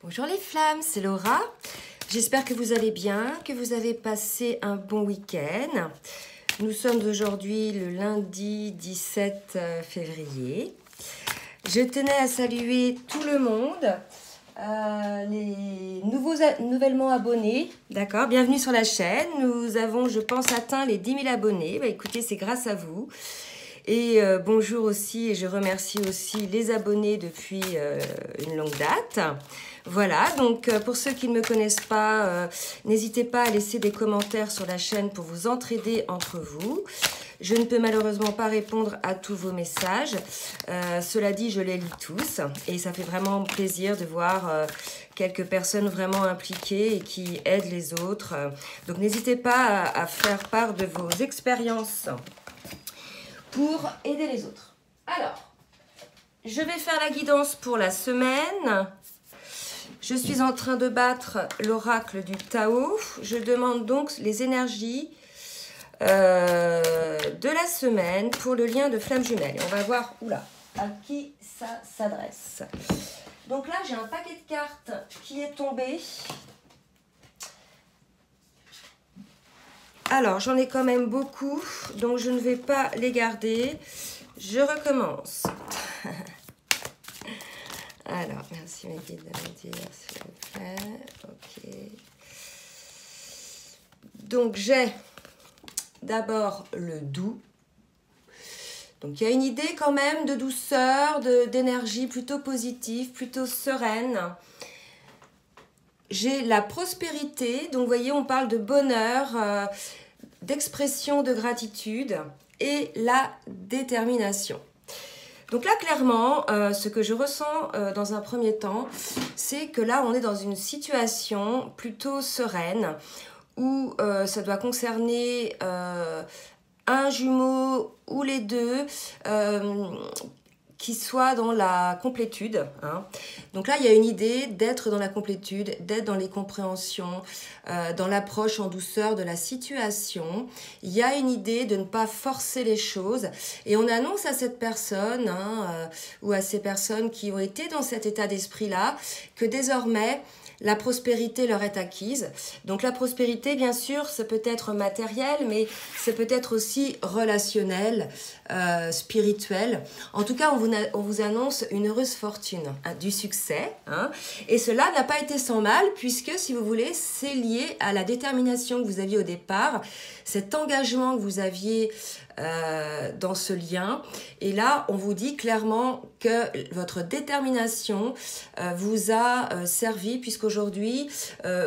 Bonjour les flammes, c'est Laura. J'espère que vous allez bien, que vous avez passé un bon week-end. Nous sommes aujourd'hui le lundi 17 février. Je tenais à saluer tout le monde, les nouvellement abonnés. D'accord, bienvenue sur la chaîne. Nous avons, je pense, atteint les 10 000 abonnés. Écoutez, c'est grâce à vous. Et bonjour aussi, et je remercie aussi les abonnés depuis une longue date. Voilà, donc pour ceux qui ne me connaissent pas, n'hésitez pas à laisser des commentaires sur la chaîne pour vous entraider entre vous. Je ne peux malheureusement pas répondre à tous vos messages. Cela dit, je les lis tous et ça fait vraiment plaisir de voir quelques personnes vraiment impliquées et qui aident les autres. Donc n'hésitez pas à faire part de vos expériences pour aider les autres. Alors, je vais faire la guidance pour la semaine. Je suis en train de battre l'oracle du Tao. Je demande donc les énergies de la semaine pour le lien de flamme jumelle. Et on va voir, à qui ça s'adresse. Donc là, j'ai un paquet de cartes qui est tombé. Alors, j'en ai quand même beaucoup, donc je ne vais pas les garder. Je recommence. Alors, merci mes guides de me dire, s'il vous plaît. Ok. Donc, j'ai d'abord le doux. Donc, il y a une idée quand même de douceur, d'énergie plutôt positive, plutôt sereine. J'ai la prospérité, donc vous voyez, on parle de bonheur, d'expression de gratitude et la détermination. Donc là, clairement, ce que je ressens dans un premier temps, c'est que là, on est dans une situation plutôt sereine où ça doit concerner un jumeau ou les deux, qui soit dans la complétude. Donc là, il y a une idée d'être dans la complétude, d'être dans les compréhensions, dans l'approche en douceur de la situation. Il y a une idée de ne pas forcer les choses. Et on annonce à cette personne, ou à ces personnes qui ont été dans cet état d'esprit-là, que désormais, la prospérité leur est acquise. Donc la prospérité, bien sûr, ça peut être matériel, mais c'est peut-être aussi relationnel, spirituel. En tout cas, on vous annonce une heureuse fortune, du succès. Et cela n'a pas été sans mal, puisque, si vous voulez, c'est lié à la détermination que vous aviez au départ, cet engagement que vous aviez dans ce lien. Et là, on vous dit clairement que votre détermination vous a servi, puisqu'aujourd'hui,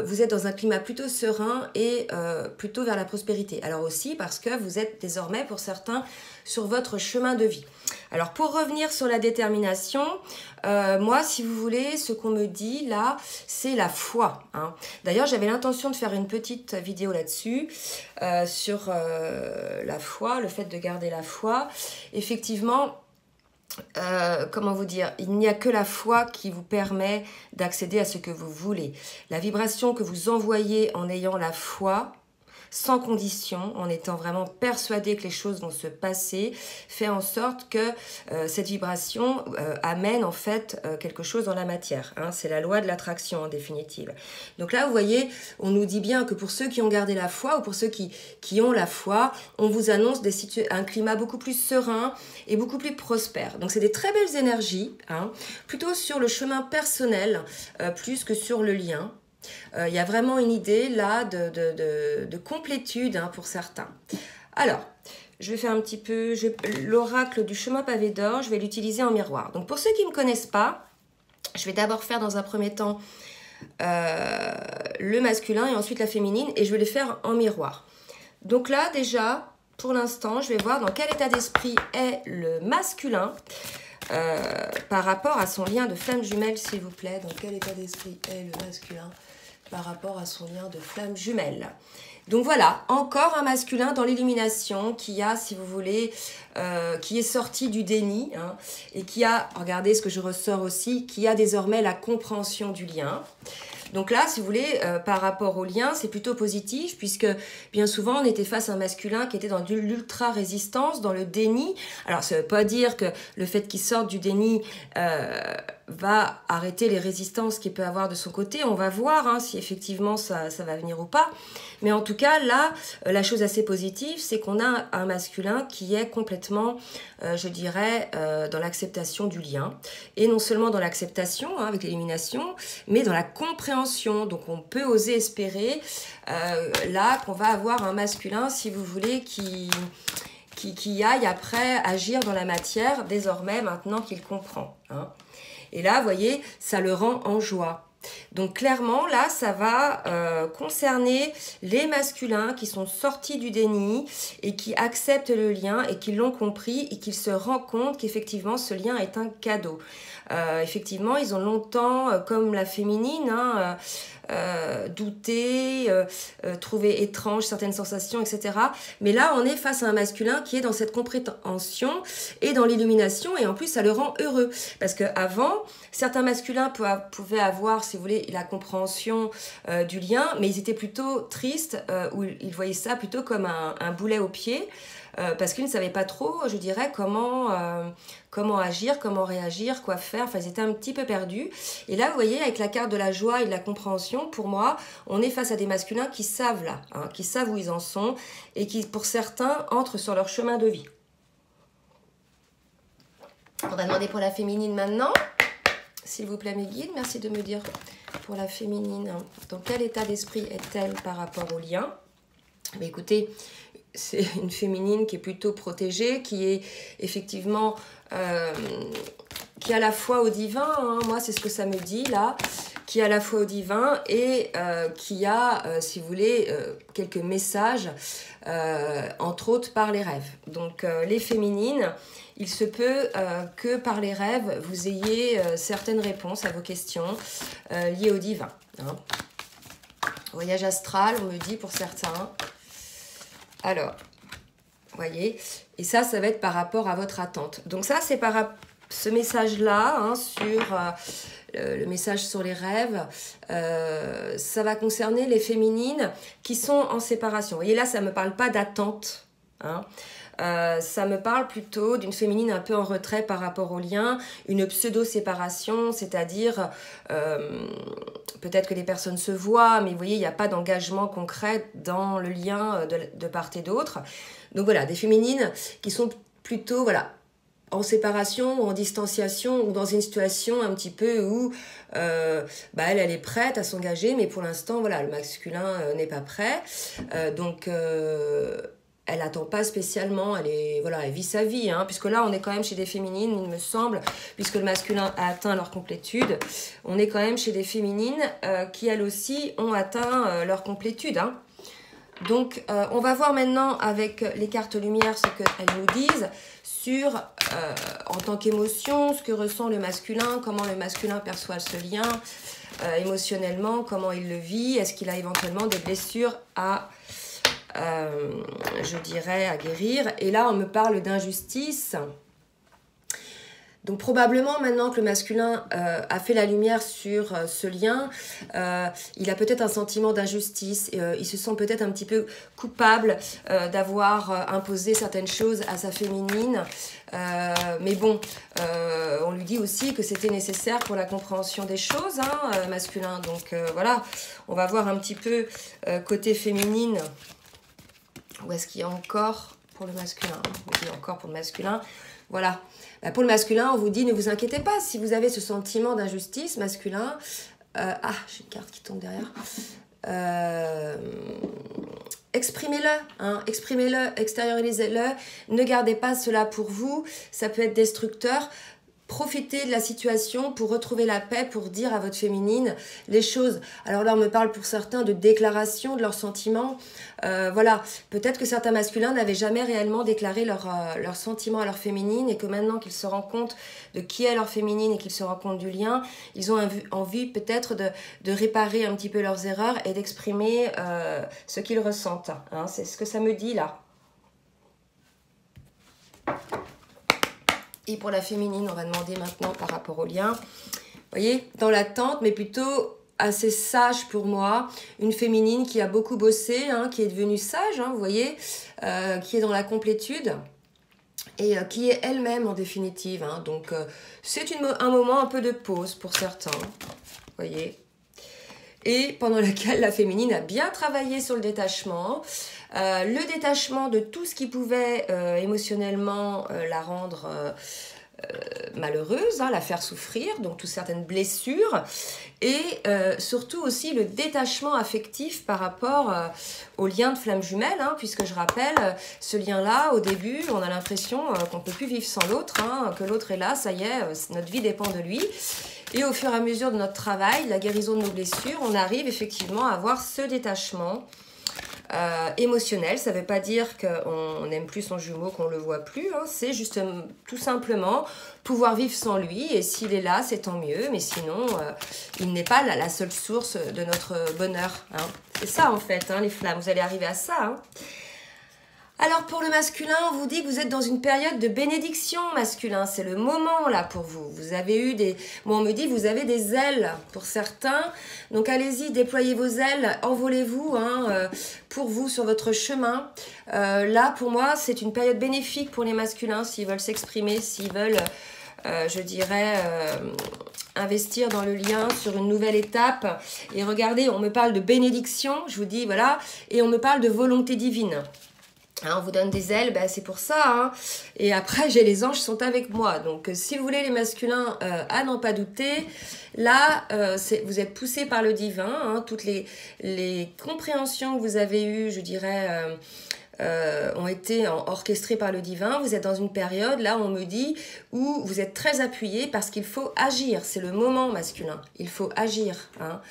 vous êtes dans un climat plutôt serein et plutôt vers la prospérité. Alors aussi parce que vous êtes désormais, pour certains, sur votre chemin de vie. Alors, pour revenir sur la détermination, moi, si vous voulez, ce qu'on me dit là, c'est la foi. D'ailleurs, j'avais l'intention de faire une petite vidéo là-dessus, sur la foi, le fait de garder la foi. Effectivement, comment vous dire, il n'y a que la foi qui vous permet d'accéder à ce que vous voulez. La vibration que vous envoyez en ayant la foi, sans condition, en étant vraiment persuadé que les choses vont se passer, fait en sorte que cette vibration amène en fait quelque chose dans la matière. C'est la loi de l'attraction en définitive. Donc là, vous voyez, on nous dit bien que pour ceux qui ont gardé la foi ou pour ceux qui ont la foi, on vous annonce un climat beaucoup plus serein et beaucoup plus prospère. Donc c'est des très belles énergies, plutôt sur le chemin personnel plus que sur le lien. Il y a vraiment une idée là de complétude pour certains. Alors, je vais faire un petit peu l'oracle du chemin pavé d'or, je vais l'utiliser en miroir. Donc pour ceux qui ne me connaissent pas, je vais d'abord faire dans un premier temps le masculin et ensuite la féminine, et je vais les faire en miroir. Donc là déjà, pour l'instant, je vais voir dans quel état d'esprit est le masculin par rapport à son lien de flamme jumelle, s'il vous plaît. Dans quel état d'esprit est le masculin par rapport à son lien de flamme jumelle. Donc voilà, encore un masculin dans l'illumination qui a, si vous voulez, qui est sorti du déni et qui a, regardez ce que je ressors aussi, qui a désormais la compréhension du lien. Donc là, si vous voulez, par rapport au lien, c'est plutôt positif puisque bien souvent, on était face à un masculin qui était dans de l'ultra-résistance, dans le déni. Alors, ça ne veut pas dire que le fait qu'il sorte du déni va arrêter les résistances qu'il peut avoir de son côté. On va voir hein, si effectivement ça va venir ou pas. Mais en tout cas, là, la chose assez positive, c'est qu'on a un masculin qui est complètement, je dirais, dans l'acceptation du lien. Et non seulement dans l'acceptation, hein, avec l'élimination, mais dans la compréhension. Donc on peut oser espérer là qu'on va avoir un masculin, si vous voulez, qui aille après agir dans la matière, désormais, maintenant qu'il comprend. Hein. Et là, vous voyez, ça le rend en joie. Donc clairement, là, ça va concerner les masculins qui sont sortis du déni et qui acceptent le lien et qui l'ont compris et qui se rendent compte qu'effectivement, ce lien est un cadeau. Effectivement, ils ont longtemps, comme la féminine, hein, douté, trouvé étrange certaines sensations, etc. Mais là, on est face à un masculin qui est dans cette compréhension et dans l'illumination, et en plus, ça le rend heureux. Parce qu'avant, certains masculins pouvaient avoir, si vous voulez, la compréhension du lien, mais ils étaient plutôt tristes, ou ils voyaient ça plutôt comme un boulet au pied, parce qu'ils ne savaient pas trop, je dirais, comment agir, comment réagir, quoi faire. Enfin, ils étaient un petit peu perdus. Et là, vous voyez, avec la carte de la joie et de la compréhension, pour moi, on est face à des masculins qui savent là, hein, qui savent où ils en sont et qui, pour certains, entrent sur leur chemin de vie. On va demander pour la féminine maintenant. S'il vous plaît, mes guides, merci de me dire pour la féminine, dans quel état d'esprit est-elle par rapport au lien? Mais écoutez, c'est une féminine qui est plutôt protégée, qui est effectivement, qui est à la fois au divin, hein, moi c'est ce que ça me dit là, qui est à la fois au divin et qui a, si vous voulez, quelques messages, entre autres par les rêves. Donc les féminines, il se peut que par les rêves, vous ayez certaines réponses à vos questions liées au divin. Hein. Voyage astral, on me dit pour certains. Alors, vous voyez, et ça va être par rapport à votre attente. Donc ça, c'est par ce message-là, hein, sur le message sur les rêves, ça va concerner les féminines qui sont en séparation. Vous voyez, là, ça ne me parle pas d'attente, hein. Ça me parle plutôt d'une féminine un peu en retrait par rapport au lien, une pseudo-séparation, c'est-à-dire peut-être que les personnes se voient, mais vous voyez, il n'y a pas d'engagement concret dans le lien de part et d'autre. Donc voilà, des féminines qui sont plutôt voilà, en séparation ou en distanciation ou dans une situation un petit peu où elle est prête à s'engager, mais pour l'instant, voilà, le masculin n'est pas prêt. Elle n'attend pas spécialement, elle vit sa vie, hein, puisque là on est quand même chez des féminines, il me semble, puisque le masculin a atteint leur complétude, on est quand même chez des féminines qui elles aussi ont atteint leur complétude. Hein. Donc on va voir maintenant avec les cartes lumière ce qu'elles nous disent sur, en tant qu'émotion, ce que ressent le masculin, comment le masculin perçoit ce lien émotionnellement, comment il le vit, est-ce qu'il a éventuellement des blessures je dirais, à guérir. Et là, on me parle d'injustice. Donc probablement maintenant que le masculin a fait la lumière sur ce lien, il a peut-être un sentiment d'injustice, il se sent peut-être un petit peu coupable d'avoir imposé certaines choses à sa féminine, mais bon, on lui dit aussi que c'était nécessaire pour la compréhension des choses, hein, masculin. Donc voilà, on va voir un petit peu côté féminine. Où est-ce qu'il y a encore pour le masculin? Il y a encore pour le masculin. Voilà. Pour le masculin, on vous dit, ne vous inquiétez pas. Si vous avez ce sentiment d'injustice masculin... j'ai une carte qui tombe derrière. Exprimez-le. Hein, exprimez-le, extériorisez-le. Ne gardez pas cela pour vous. Ça peut être destructeur. Profitez de la situation pour retrouver la paix, pour dire à votre féminine les choses. Alors là, on me parle pour certains de déclaration de leurs sentiments. Voilà, peut-être que certains masculins n'avaient jamais réellement déclaré leurs sentiments à leur féminine et que maintenant qu'ils se rendent compte de qui est leur féminine et qu'ils se rendent compte du lien, ils ont envie peut-être de réparer un petit peu leurs erreurs et d'exprimer ce qu'ils ressentent. Hein, c'est ce que ça me dit là. Et pour la féminine, on va demander maintenant par rapport au lien. Vous voyez, dans l'attente, mais plutôt assez sage pour moi. Une féminine qui a beaucoup bossé, hein, qui est devenue sage, hein, vous voyez, qui est dans la complétude. et qui est elle-même en définitive. Hein. Donc, c'est un moment un peu de pause pour certains, voyez. Et pendant lequel la féminine a bien travaillé sur le détachement de tout ce qui pouvait émotionnellement la rendre malheureuse, hein, la faire souffrir, donc toutes certaines blessures, et surtout aussi le détachement affectif par rapport au lien de flamme jumelle, hein, puisque je rappelle, ce lien-là, au début, on a l'impression qu'on ne peut plus vivre sans l'autre, hein, que l'autre est là, ça y est, notre vie dépend de lui. Et au fur et à mesure de notre travail, la guérison de nos blessures, on arrive effectivement à avoir ce détachement émotionnel. Ça ne veut pas dire qu'on n'aime plus son jumeau, qu'on ne le voit plus. Hein. C'est juste tout simplement pouvoir vivre sans lui. Et s'il est là, c'est tant mieux. Mais sinon, il n'est pas la seule source de notre bonheur. Hein. C'est ça en fait, hein, les flammes. Vous allez arriver à ça. Hein. Alors pour le masculin, on vous dit que vous êtes dans une période de bénédiction masculin. C'est le moment là pour vous. Vous avez eu des... Bon, on me dit vous avez des ailes pour certains. Donc allez-y, déployez vos ailes, envolez-vous hein, pour vous sur votre chemin. Là pour moi, c'est une période bénéfique pour les masculins s'ils veulent s'exprimer, s'ils veulent, je dirais... investir dans le lien sur une nouvelle étape. Et regardez, on me parle de bénédiction, je vous dis, voilà, et on me parle de volonté divine. Hein, on vous donne des ailes, ben, c'est pour ça. Hein. Et après, j'ai les anges qui sont avec moi. Donc, si vous voulez les masculins, à n'en pas douter, là, vous êtes poussés par le divin. Hein, toutes les compréhensions que vous avez eues, je dirais... ont été orchestrées par le divin. Vous êtes dans une période, là, on me dit, où vous êtes très appuyé parce qu'il faut agir. C'est le moment masculin. Il faut agir. Hein.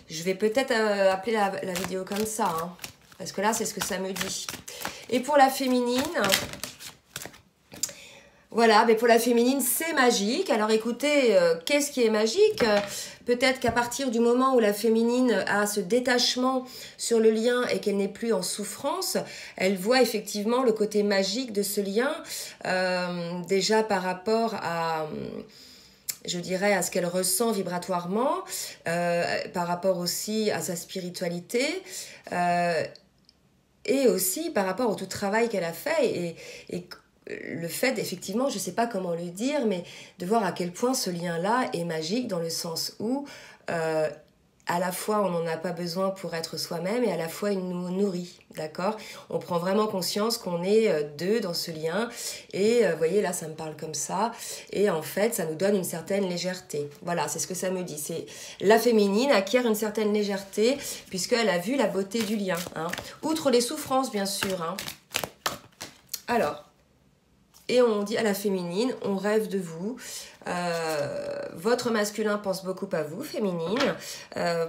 Je vais peut-être appeler la vidéo comme ça. Hein, parce que là, c'est ce que ça me dit. Et pour la féminine... Voilà, mais pour la féminine, c'est magique. Alors écoutez, qu'est-ce qui est magique? Peut-être qu'à partir du moment où la féminine a ce détachement sur le lien et qu'elle n'est plus en souffrance, elle voit effectivement le côté magique de ce lien, déjà par rapport à... je dirais à ce qu'elle ressent vibratoirement, par rapport aussi à sa spiritualité, et aussi par rapport au tout travail qu'elle a fait, et le fait, effectivement, je ne sais pas comment le dire, mais de voir à quel point ce lien-là est magique dans le sens où à la fois on n'en a pas besoin pour être soi-même et à la fois il nous nourrit, d'accord? On prend vraiment conscience qu'on est deux dans ce lien et vous voyez là ça me parle comme ça et en fait ça nous donne une certaine légèreté. Voilà, c'est ce que ça me dit, c'est la féminine acquiert une certaine légèreté puisqu'elle a vu la beauté du lien, hein. Outre les souffrances bien sûr, hein. Alors, et on dit à la féminine, on rêve de vous. Votre masculin pense beaucoup à vous, féminine.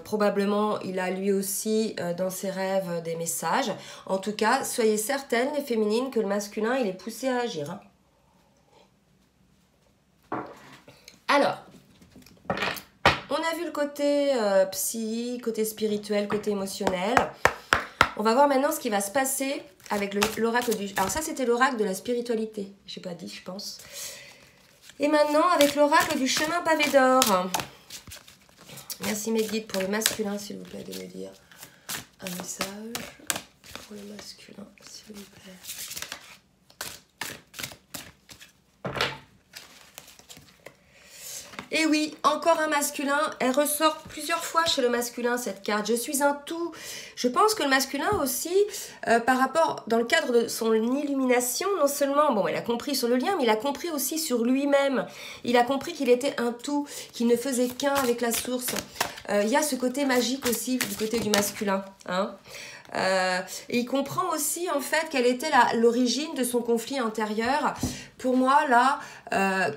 Probablement, il a lui aussi dans ses rêves des messages. En tout cas, soyez certaines, les féminines, que le masculin, il est poussé à agir. Hein. Alors, on a vu le côté psy, côté spirituel, côté émotionnel. On va voir maintenant ce qui va se passer avec l'oracle du... Alors ça, c'était l'oracle de la spiritualité. Je n'ai pas dit, je pense. Et maintenant, avec l'oracle du chemin pavé d'or. Merci mes guides pour le masculin, s'il vous plaît, de me dire un message pour le masculin, s'il vous plaît. Et oui, encore un masculin, elle ressort plusieurs fois chez le masculin cette carte. Je suis un tout. Je pense que le masculin aussi, par rapport, dans le cadre de son illumination, non seulement, bon, il a compris sur le lien, mais il a compris aussi sur lui-même. Il a compris qu'il était un tout, qu'il ne faisait qu'un avec la source. Il y a ce côté magique aussi du côté du masculin, hein. Et il comprend aussi en fait quelle était l'origine de son conflit intérieur. Pour moi là,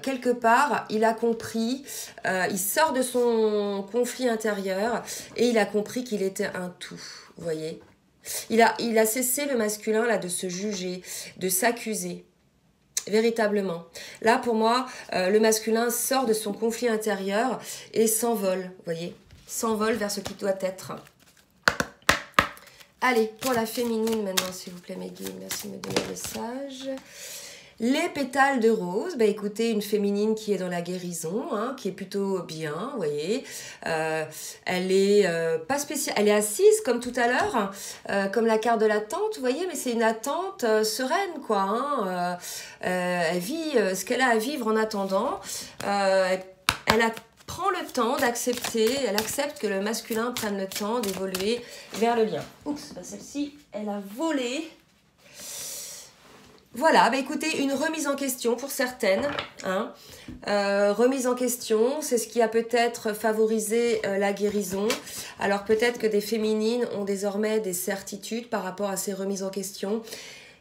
quelque part, il a compris, il sort de son conflit intérieur et il a compris qu'il était un tout, vous voyez. Il a cessé le masculin là de se juger, de s'accuser. Véritablement. Là, pour moi, le masculin sort de son conflit intérieur et s'envole, vous voyez. S'envole vers ce qui doit être. Allez, pour la féminine maintenant, s'il vous plaît, mes guides. Merci de me donner un message. Les pétales de rose, bah écoutez, une féminine qui est dans la guérison, hein, qui est plutôt bien, vous voyez. Elle est pas spéciale, elle est assise comme tout à l'heure, comme la carte de l'attente, vous voyez, mais c'est une attente sereine, quoi. Hein, elle vit ce qu'elle a à vivre en attendant. Prend le temps d'accepter, elle accepte que le masculin prenne le temps d'évoluer vers le lien. Oups, bah celle-ci, elle a volé. Voilà, bah écoutez, une remise en question pour certaines. Hein. Remise en question, c'est ce qui a peut-être favorisé la guérison. Alors peut-être que des féminines ont désormais des certitudes par rapport à ces remises en question.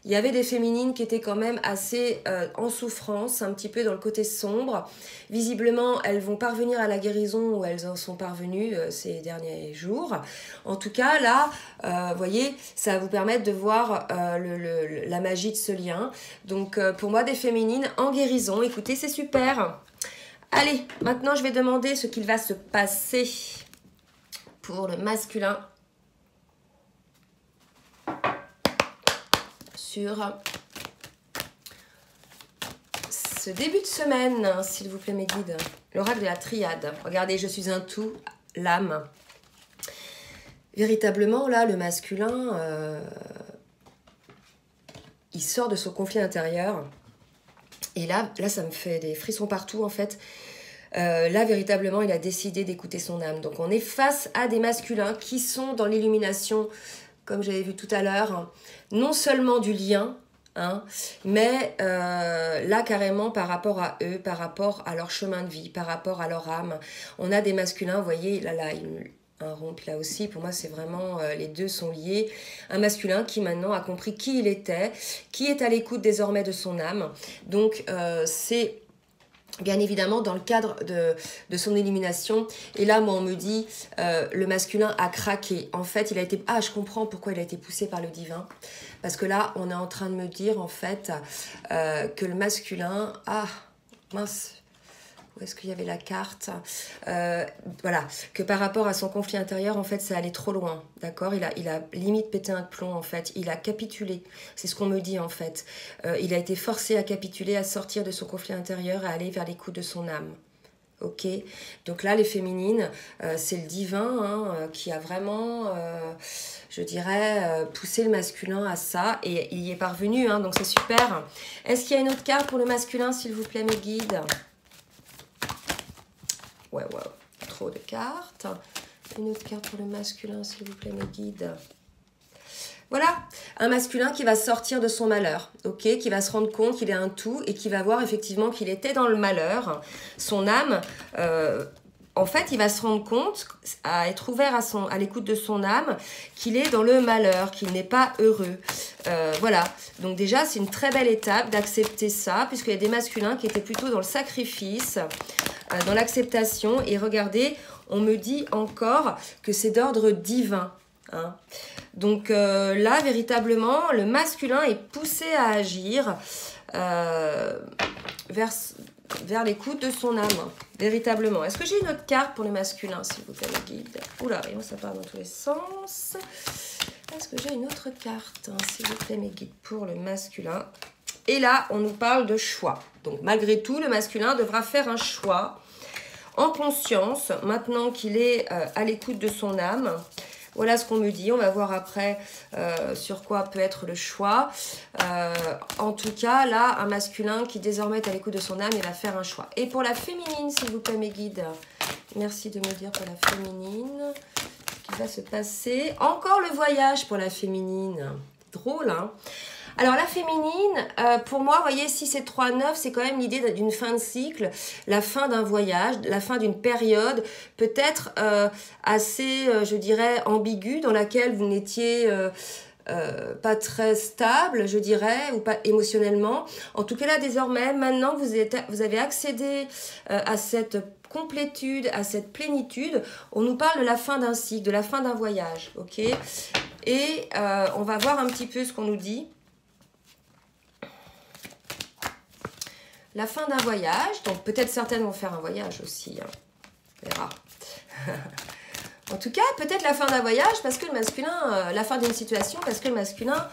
Il y avait des féminines qui étaient quand même assez en souffrance, un petit peu dans le côté sombre. Visiblement, elles vont parvenir à la guérison ou elles en sont parvenues ces derniers jours. En tout cas, là, vous voyez, ça va vous permettre de voir la magie de ce lien. Donc, pour moi, des féminines en guérison, écoutez, c'est super. Allez, maintenant, je vais demander ce qu'il va se passer pour le masculin. Sur ce début de semaine, s'il vous plaît mes guides, l'oracle de la triade. Regardez, je suis un tout, l'âme. Véritablement, là, le masculin, il sort de son conflit intérieur. Et là, ça me fait des frissons partout, en fait. Là, véritablement, il a décidé d'écouter son âme. Donc, on est face à des masculins qui sont dans l'illumination, comme j'avais vu tout à l'heure, non seulement du lien, hein, mais là carrément par rapport à eux, par rapport à leur chemin de vie, par rapport à leur âme. On a des masculins, vous voyez, là, un rond, puis là aussi, pour moi c'est vraiment, les deux sont liés. Un masculin qui maintenant a compris qui il était, qui est à l'écoute désormais de son âme. Donc c'est... Bien évidemment, dans le cadre de son élimination. Et là, moi, on me dit, le masculin a craqué. En fait, il a été... Ah, je comprends pourquoi il a été poussé par le divin. Parce que là, on est en train de me dire, en fait, que le masculin... Ah, mince. Où est-ce qu'il y avait la carte? Voilà, que par rapport à son conflit intérieur, en fait, ça allait trop loin, d'accord? Il a limite pété un plomb, en fait. Il a capitulé, c'est ce qu'on me dit, en fait. Il a été forcé à capituler, à sortir de son conflit intérieur, à aller vers l'écoute de son âme. Ok, donc là, les féminines, c'est le divin hein, qui a vraiment, je dirais, poussé le masculin à ça. Et il y est parvenu, hein, donc c'est super. Est-ce qu'il y a une autre carte pour le masculin, s'il vous plaît, mes guides? Ouais, trop de cartes. Une autre carte pour le masculin, s'il vous plaît, mes guides. Voilà, un masculin qui va sortir de son malheur, ok, qui va se rendre compte qu'il est un tout et qui va voir effectivement qu'il était dans le malheur. Son âme, en fait, il va se rendre compte, à être ouvert à l'écoute de son âme, qu'il est dans le malheur, qu'il n'est pas heureux. Voilà, donc déjà, c'est une très belle étape d'accepter ça, puisqu'il y a des masculins qui étaient plutôt dans le sacrifice, dans l'acceptation. Et regardez, on me dit encore que c'est d'ordre divin. Hein. Donc là, véritablement, le masculin est poussé à agir vers l'écoute de son âme, véritablement. Est-ce que j'ai une autre carte pour le masculin, s'il vous plaît, le guide? Oula, et moi, ça part dans tous les sens. Est-ce que j'ai une autre carte, hein, s'il vous plaît, mes guides, pour le masculin? Et là, on nous parle de choix. Donc, malgré tout, le masculin devra faire un choix en conscience, maintenant qu'il est à l'écoute de son âme. Voilà ce qu'on me dit. On va voir après sur quoi peut être le choix. En tout cas, là, un masculin qui désormais est à l'écoute de son âme, il va faire un choix. Et pour la féminine, s'il vous plaît, mes guides. Merci de me dire pour la féminine ce qui va se passer. Encore le voyage pour la féminine. Drôle, hein? Alors la féminine, pour moi, vous voyez, si c'est 3-9, c'est quand même l'idée d'une fin de cycle, la fin d'un voyage, la fin d'une période, peut-être assez, je dirais, ambiguë, dans laquelle vous n'étiez pas très stable, je dirais, ou pas émotionnellement. En tout cas là, désormais, maintenant que vous avez accédé à cette complétude, à cette plénitude, on nous parle de la fin d'un cycle, de la fin d'un voyage, ok? Et on va voir un petit peu ce qu'on nous dit. La fin d'un voyage, donc peut-être certaines vont faire un voyage aussi, hein. On verra. En tout cas, peut-être la fin d'un voyage parce que le masculin, la fin d'une situation parce que le masculin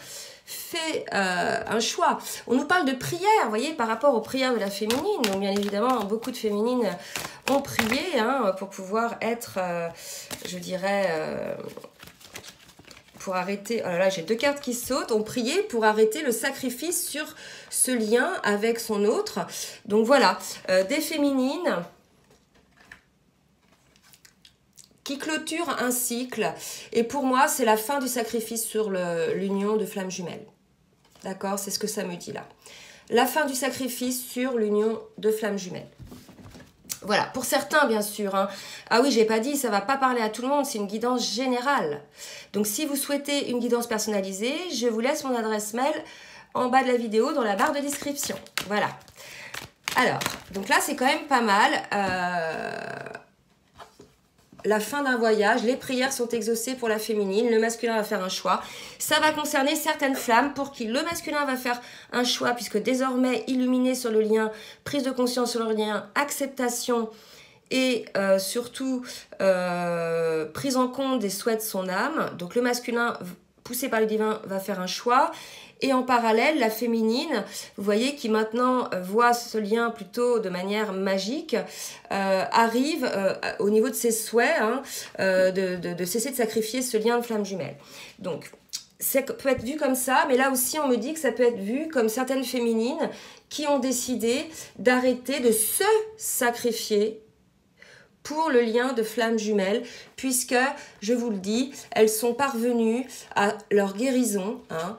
fait un choix. On nous parle de prière, vous voyez, par rapport aux prières de la féminine. Donc, bien évidemment, beaucoup de féminines ont prié hein, pour pouvoir être, je dirais, pour arrêter... Oh là là, j'ai 2 cartes qui sautent. Ont prié pour arrêter le sacrifice sur ce lien avec son autre. Donc, voilà, des féminines qui clôture un cycle. Et pour moi, c'est la fin du sacrifice sur l'union de flammes jumelles. D'accord? C'est ce que ça me dit là. La fin du sacrifice sur l'union de flammes jumelles. Voilà, pour certains, bien sûr. Hein. Ah oui, j'ai pas dit, ça va pas parler à tout le monde, c'est une guidance générale. Donc, si vous souhaitez une guidance personnalisée, je vous laisse mon adresse mail en bas de la vidéo, dans la barre de description. Voilà. Alors, donc là, c'est quand même pas mal. La fin d'un voyage, les prières sont exaucées pour la féminine, le masculin va faire un choix. Ça va concerner certaines flammes pour qui le masculin va faire un choix, puisque désormais illuminé sur le lien, prise de conscience sur le lien, acceptation et surtout prise en compte des souhaits de son âme. Donc le masculin, poussé par le divin, va faire un choix. Et en parallèle, la féminine, vous voyez, qui maintenant voit ce lien plutôt de manière magique, arrive au niveau de ses souhaits hein, de cesser de sacrifier ce lien de flamme jumelle. Donc, ça peut être vu comme ça, mais là aussi, on me dit que ça peut être vu comme certaines féminines qui ont décidé d'arrêter de se sacrifier pour le lien de flammes jumelles, puisque, je vous le dis, elles sont parvenues à leur guérison. Hein.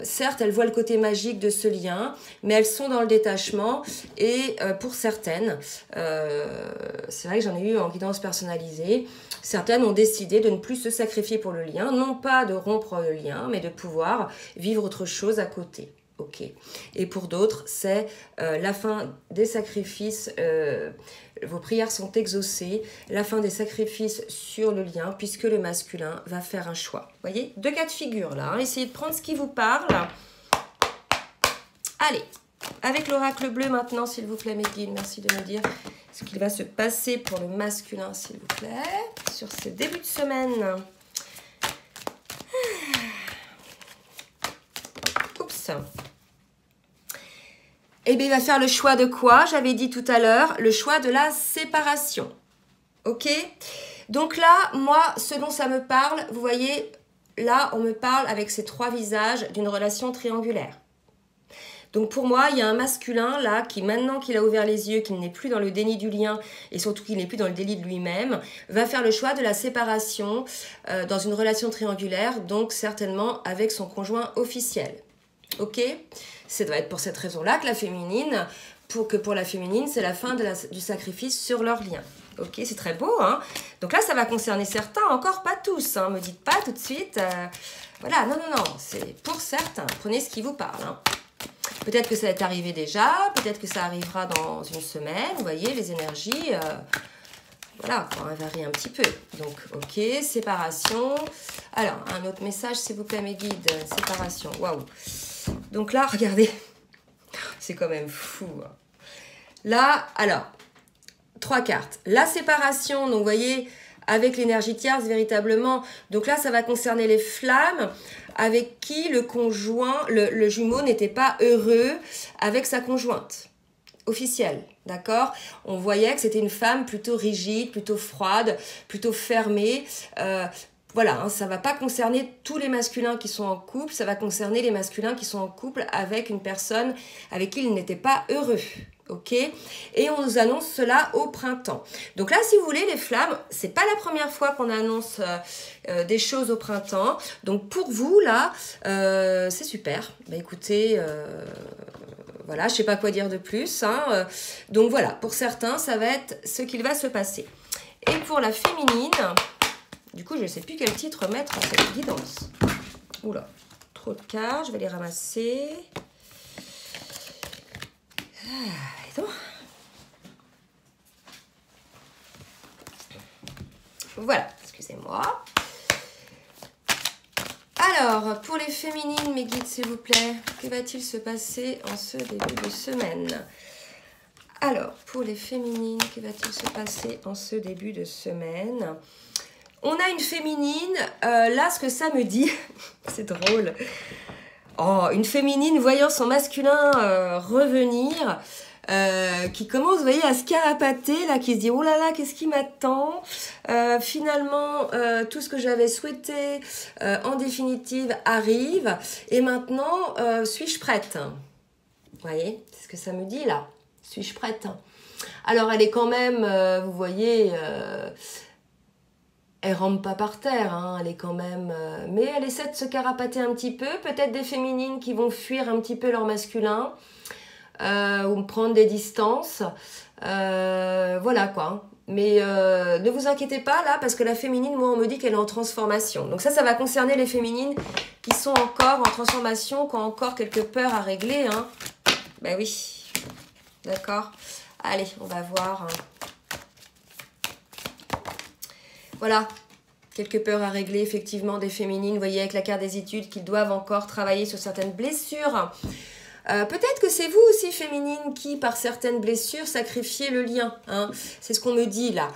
Certes, elles voient le côté magique de ce lien, mais elles sont dans le détachement. Et pour certaines, c'est vrai que j'en ai eu en guidance personnalisée, certaines ont décidé de ne plus se sacrifier pour le lien, non pas de rompre le lien, mais de pouvoir vivre autre chose à côté. Ok. Et pour d'autres, c'est la fin des sacrifices, vos prières sont exaucées, la fin des sacrifices sur le lien, puisque le masculin va faire un choix. Vous voyez, 2 cas de figure là, hein. Essayez de prendre ce qui vous parle. Allez, avec l'oracle bleu maintenant, s'il vous plaît, mes guides, merci de me dire ce qu'il va se passer pour le masculin, s'il vous plaît, sur ce début de semaine. Oups. Eh bien, il va faire le choix de quoi? J'avais dit tout à l'heure, le choix de la séparation. Ok? Donc là, moi, ce dont ça me parle, vous voyez, là, on me parle avec ces 3 visages d'une relation triangulaire. Donc pour moi, il y a un masculin là qui, maintenant qu'il a ouvert les yeux, qu'il n'est plus dans le déni du lien et surtout qu'il n'est plus dans le déni de lui-même, va faire le choix de la séparation dans une relation triangulaire, donc certainement avec son conjoint officiel. Ok? Ça doit être pour cette raison-là que la féminine, pour la féminine, c'est la fin du sacrifice sur leur lien. Ok, c'est très beau, hein? Donc là, ça va concerner certains, encore pas tous, hein? Me dites pas tout de suite. Voilà, non, non, non, c'est pour certains. Prenez ce qui vous parle, hein. Peut-être que ça est arrivé déjà, peut-être que ça arrivera dans une semaine. Vous voyez, les énergies, voilà, on varie un petit peu. Donc, ok, séparation. Alors, un autre message, s'il vous plaît, mes guides. Séparation, waouh. Donc là, regardez, c'est quand même fou. Hein. Là, alors, 3 cartes. La séparation, donc vous voyez, avec l'énergie tierce, véritablement. Donc là, ça va concerner les flammes avec qui le conjoint, le jumeau n'était pas heureux avec sa conjointe officielle, d'accord? On voyait que c'était une femme plutôt rigide, plutôt froide, plutôt fermée. Voilà, hein, ça ne va pas concerner tous les masculins qui sont en couple, ça va concerner les masculins qui sont en couple avec une personne avec qui ils n'étaient pas heureux. Ok? Et on nous annonce cela au printemps. Donc là, si vous voulez, les flammes, c'est pas la première fois qu'on annonce des choses au printemps. Donc pour vous, là, c'est super. Bah écoutez, voilà, je sais pas quoi dire de plus. Hein. Donc voilà, pour certains, ça va être ce qu'il va se passer. Et pour la féminine... Du coup, je ne sais plus quel titre mettre en cette guidance. Oula, trop de cartes, je vais les ramasser. Voilà, excusez-moi. Alors, pour les féminines, mes guides, s'il vous plaît, que va-t-il se passer en ce début de semaine? Alors, pour les féminines, que va-t-il se passer en ce début de semaine? On a une féminine, là ce que ça me dit, c'est drôle, Oh, une féminine voyant son masculin revenir, qui commence, vous voyez, à se carapater, là, qui se dit, oh là là, qu'est-ce qui m'attend? Finalement, tout ce que j'avais souhaité, en définitive, arrive. Et maintenant, suis-je prête? Vous voyez, c'est ce que ça me dit, là. Suis-je prête? Alors, elle est quand même, vous voyez... elle rampe pas par terre, hein, elle est quand même... mais elle essaie de se carapater un petit peu. Peut-être des féminines qui vont fuir un petit peu leur masculin. Ou prendre des distances. Voilà quoi. Mais ne vous inquiétez pas là, parce que la féminine, moi, on me dit qu'elle est en transformation. Donc ça va concerner les féminines qui sont encore en transformation, qui ont encore quelques peurs à régler. Hein. Ben oui. D'accord. Allez, on va voir... Voilà, quelques peurs à régler, effectivement, des féminines. Vous voyez, avec la carte des études, qu'ils doivent encore travailler sur certaines blessures. Peut-être que c'est vous aussi, féminine, qui, par certaines blessures, sacrifiez le lien. Hein. C'est ce qu'on me dit, là.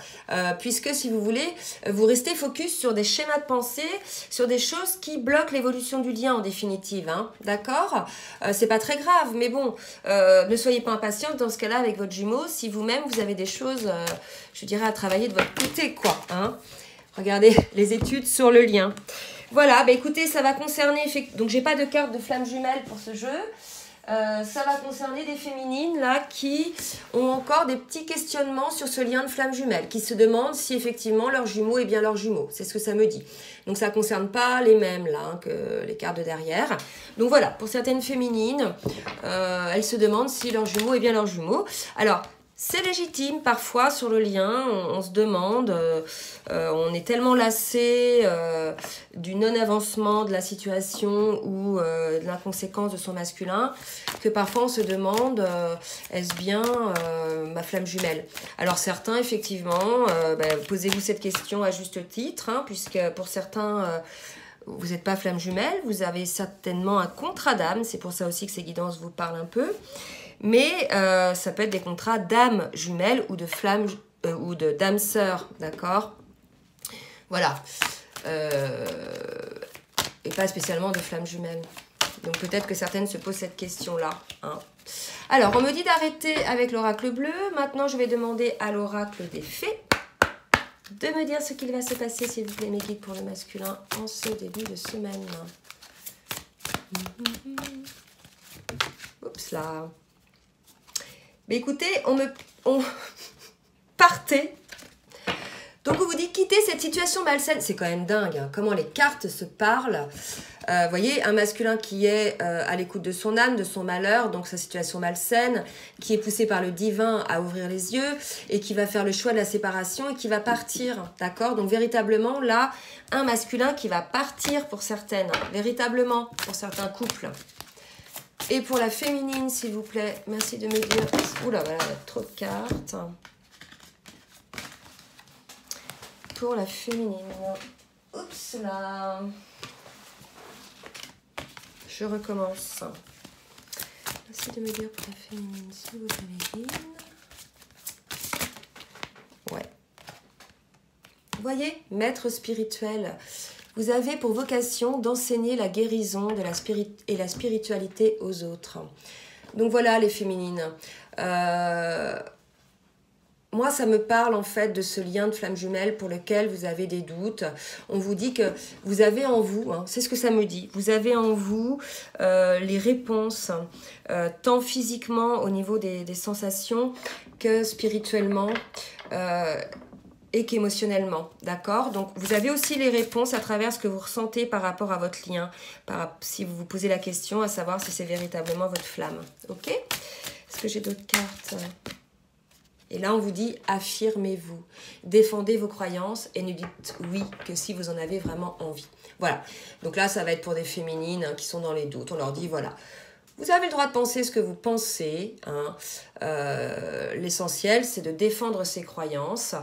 Puisque, si vous voulez, vous restez focus sur des schémas de pensée, sur des choses qui bloquent l'évolution du lien, en définitive. Hein. D'accord? C'est pas très grave, mais bon, ne soyez pas impatiente dans ce cas-là avec votre jumeau, si vous-même, vous avez des choses, je dirais, à travailler de votre côté, quoi. Hein. Regardez les études sur le lien. Voilà, bah écoutez, ça va concerner... Donc, j'ai pas de carte de flamme jumelle pour ce jeu. Ça va concerner des féminines là qui ont encore des petits questionnements sur ce lien de flamme jumelle, qui se demandent si effectivement leur jumeau est bien leur jumeau. C'est ce que ça me dit. Donc ça ne concerne pas les mêmes là hein, que les cartes de derrière. Donc voilà, pour certaines féminines, elles se demandent si leur jumeau est bien leur jumeau. Alors, c'est légitime parfois sur le lien, on se demande, on est tellement lassé du non-avancement de la situation ou de l'inconséquence de son masculin que parfois on se demande, est-ce bien ma flamme jumelle? Alors certains, effectivement, posez-vous cette question à juste titre, hein, puisque pour certains... vous n'êtes pas flamme jumelle, vous avez certainement un contrat d'âme, c'est pour ça aussi que ces guidances vous parlent un peu. Mais ça peut être des contrats d'âme jumelle ou de flamme ou de d'âme sœur, d'accord? Voilà. Et pas spécialement de flamme jumelle. Donc peut-être que certaines se posent cette question-là. Hein. Alors, on me dit d'arrêter avec l'oracle bleu. Maintenant, je vais demander à l'oracle des fées de me dire ce qu'il va se passer, s'il vous plaît, mes guides pour le masculin en ce début de semaine. Oups là. Mais écoutez, on partez. Donc on vous dit quitter cette situation malsaine. C'est quand même dingue, hein, comment les cartes se parlent. Vous voyez, un masculin qui est à l'écoute de son âme, de son malheur, donc sa situation malsaine, qui est poussé par le divin à ouvrir les yeux et qui va faire le choix de la séparation et qui va partir, d'accord? Donc véritablement, là, un masculin qui va partir pour certaines, véritablement, pour certains couples. Et pour la féminine, s'il vous plaît, merci de me dire... Oula, voilà, il y a trop de cartes. Pour la féminine. Oups là. Je recommence. Merci de me dire pour la féminine, s'il vous plaît. Ouais. Vous voyez, maître spirituel. Vous avez pour vocation d'enseigner la guérison de et la spiritualité aux autres. Donc voilà les féminines. Moi, ça me parle en fait de ce lien de flamme jumelle pour lequel vous avez des doutes. On vous dit que vous avez en vous, hein, c'est ce que ça me dit, vous avez en vous les réponses, tant physiquement au niveau des sensations que spirituellement. Et qu'émotionnellement, d'accord? Donc, vous avez aussi les réponses à travers ce que vous ressentez par rapport à votre lien, si vous vous posez la question, à savoir si c'est véritablement votre flamme, ok? Est-ce que j'ai d'autres cartes? Et là, on vous dit, affirmez-vous, défendez vos croyances et ne dites oui que si vous en avez vraiment envie. Voilà, donc là, ça va être pour des féminines hein, qui sont dans les doutes. On leur dit, voilà, vous avez le droit de penser ce que vous pensez. Hein. L'essentiel, c'est de défendre ses croyances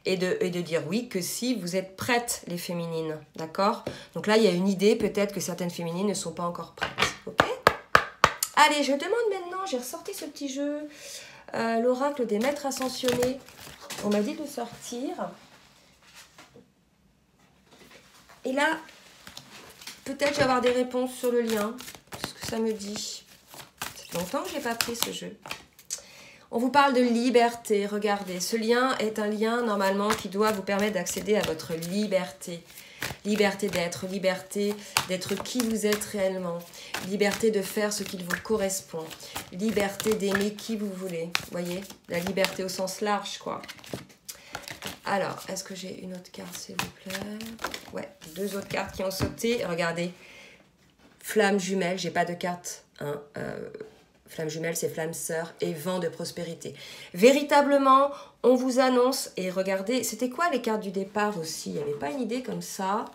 et de dire oui que si vous êtes prêtes, les féminines. D'accord? Donc là, il y a une idée, peut-être que certaines féminines ne sont pas encore prêtes. Ok? Allez, je demande maintenant, j'ai ressorti ce petit jeu, l'oracle des maîtres ascensionnés. On m'a dit de sortir. Et là, peut-être je vais avoir des réponses sur le lien. que ça me dit? Ça fait longtemps que je n'ai pas pris ce jeu. On vous parle de liberté. Regardez, ce lien est un lien normalement qui doit vous permettre d'accéder à votre liberté. Liberté d'être qui vous êtes réellement. Liberté de faire ce qui vous correspond. Liberté d'aimer qui vous voulez. Vous voyez, la liberté au sens large, quoi. Alors, est-ce que j'ai une autre carte, s'il vous plaît? Ouais, 2 autres cartes qui ont sauté. Regardez, flamme jumelle, j'ai pas de carte. Hein, flamme jumelle, c'est flamme sœur et vent de prospérité. Véritablement, on vous annonce, et regardez, c'était quoi les cartes du départ aussi? Il n'y avait pas une idée comme ça?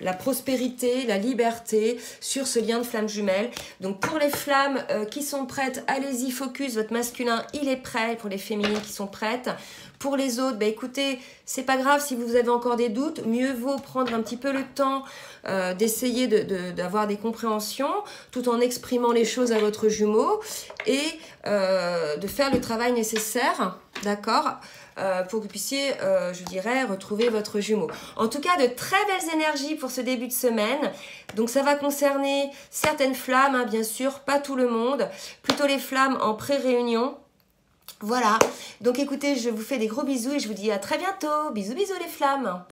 La prospérité, la liberté sur ce lien de flamme jumelle. Donc pour les flammes qui sont prêtes, allez-y, focus, votre masculin, il est prêt. Pour les féminines qui sont prêtes. Pour les autres, bah écoutez, c'est pas grave si vous avez encore des doutes. Mieux vaut prendre un petit peu le temps d'essayer d'avoir des compréhensions tout en exprimant les choses à votre jumeau et de faire le travail nécessaire, d'accord, pour que vous puissiez, je dirais, retrouver votre jumeau. En tout cas, de très belles énergies pour ce début de semaine. Donc, ça va concerner certaines flammes, hein, bien sûr, pas tout le monde. Plutôt les flammes en pré-réunion. Voilà. Donc, écoutez, je vous fais des gros bisous et je vous dis à très bientôt. Bisous, bisous les flammes.